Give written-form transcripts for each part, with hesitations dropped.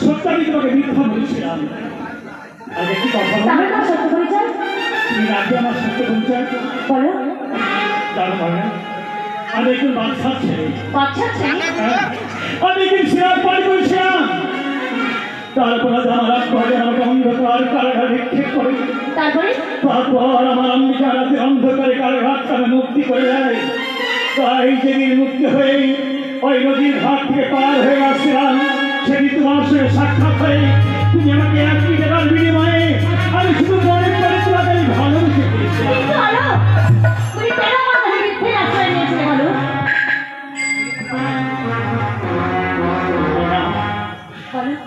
সত্য আমি তোমাকে মিথ্যা বলেছিলাম। আগে কি কথা সত্য পরিচয় তুমি রাতে আমার সত্য পরিচয় বলো। জানো না আমি একটু বাচ্চা ছেলে। আমি একদিন সিরাজ পানি করেছিলাম, তারপর আমার আমাকে অন্ধকার কারাগারে নিক্ষেপ করে, তারপর আমার অম্বিকা রাতে অন্ধকারে কারাগার তারা মুক্তি করে দেয়। তাই যেদিন মুক্তি হয়ে ওই নদীর ঘাট থেকে পার হয়ে আসছিলাম, সেদিন তোমার সঙ্গে সাক্ষাৎ হয়ে তুমি আমাকে 1 টাকার বিনিময়ে আমি শুধু মনে করে তোমাকে আমি ভালোবেসে পেয়েছিলাম।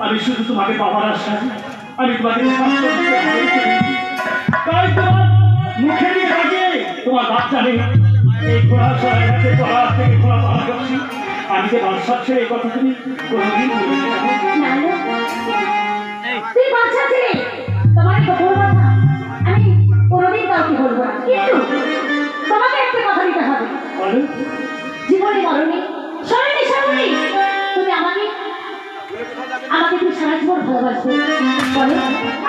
আমি শুধু তোমাকে পাওয়ার আশা, আমি তোমাকে তাই তোমার মুখে নিয়ে থাকে তোমার বাচ্চা নেই। এই ঘোড়া সরাই হাতে ঘোড়া থেকে ঘোড়া পাড়া করছি, আমি যে বাচ্চা ছেড়ে এই কথা তুমি কোনোদিন বলবে না। তুই বাচ্চা ছেলে, তোমার বড় কথা আমি কোনোদিন কাউকে বলবো না, কিন্তু তোমাকে একটা কথা দিতে হবে। জীবনে মরণে শরণে শরণে তুমি আমাকে তুমি সারা জীবন ভালোবাসবে। বলো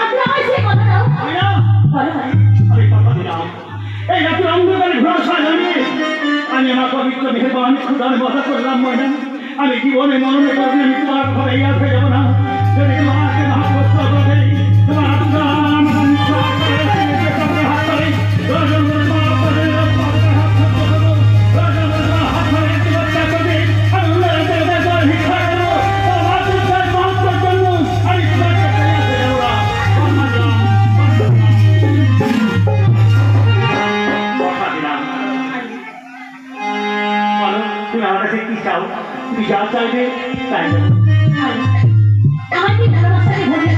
আপনি আমার সেই কথা দাও। বলো আমি কথা দিলাম, এই রাতের অন্ধকারে ঘোড়া সাজানি আমি আমার পবিত্র মেহরবান খুদার কথা করলাম। ময়না আমি জীবনে মরণে করবে আমি তোমার ঘরে ইয়াদ হয়ে যাবো না। যদি তোমাকে মহাপত্র করে তোমার তুমি যা চাইবে তাই আমার কি ভালোবাসাকে ভরে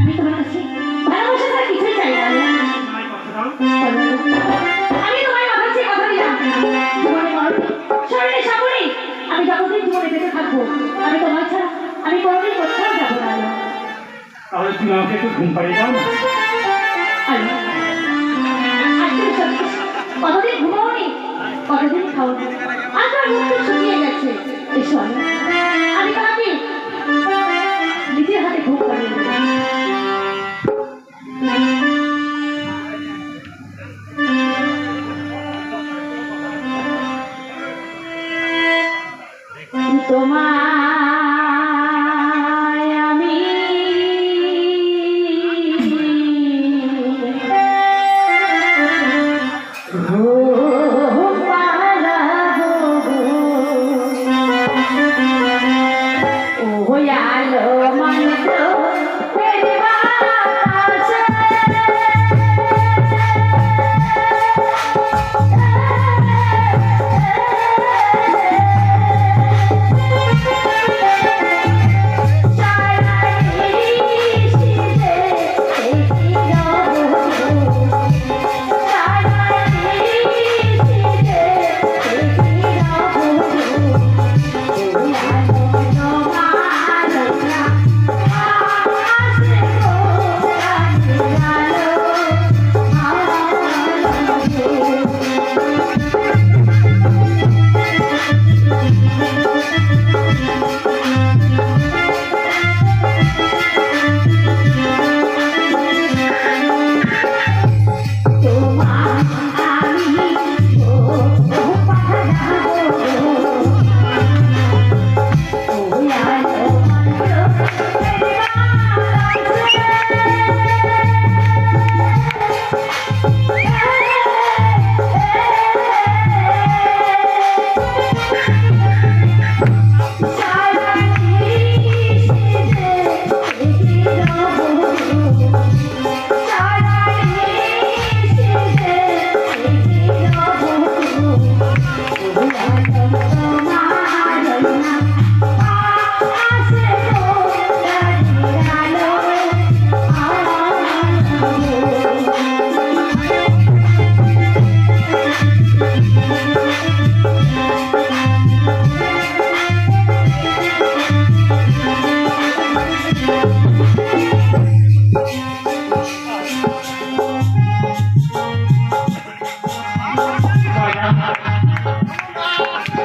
আমি তোমার কাছে ভালোবাসা ছাড়া কিছুই চাই না। আমি তোমার কাছে কথা দিলাম, জীবনে মরণে শরীরে সাগরে আমি যতদিন জীবনে বেঁচে থাকবো আমি তোমার ছাড়া আমি কোনোদিন কোথাও যাবো না। তাহলে তুমি আমাকে একটু ঘুম পাড়িয়ে দাও না। কতদিন ঘুমাওনি, কতদিন খাওনি, আজ আর মুখ শুকিয়ে গেছে। এসো আমি তোমাকে নিজের হাতে ঘুম পাড়িয়ে দেব। তোমায় আমি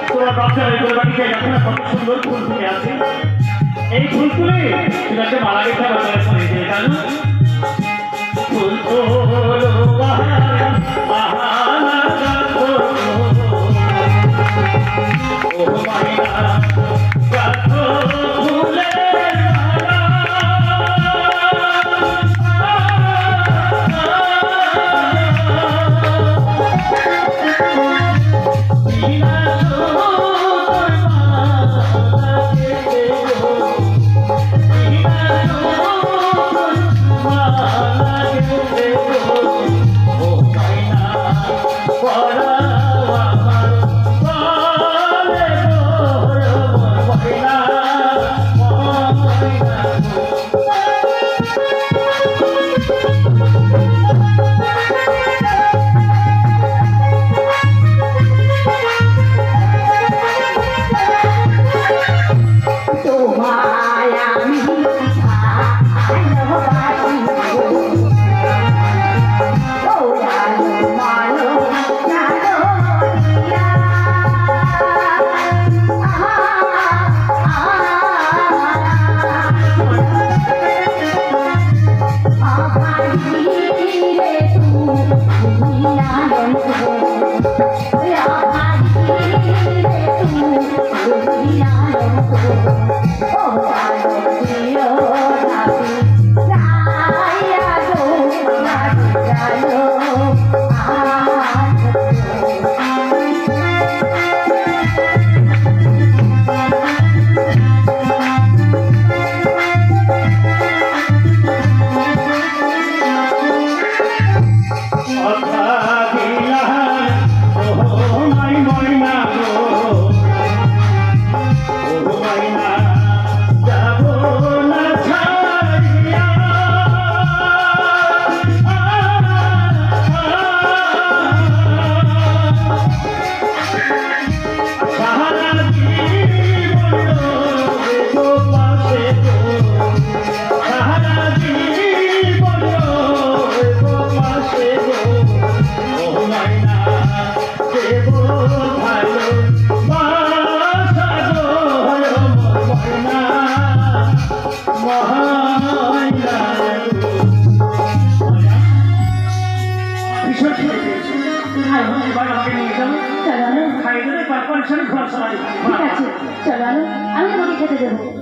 তোমার বাচ্চা এই বাড়িতে এখন কত সুন্দর ফুল ফুটে আছে। এই ফুলগুলি তুমি একটা মালা গেছে বাজারে শুনে দিয়ে জানো ফুল তোলো বাহার বাহার তোলো ও মাইনা গাথো ফুলের ঠিক আছে, চলো আমি তোমাকে খেতে দেবো।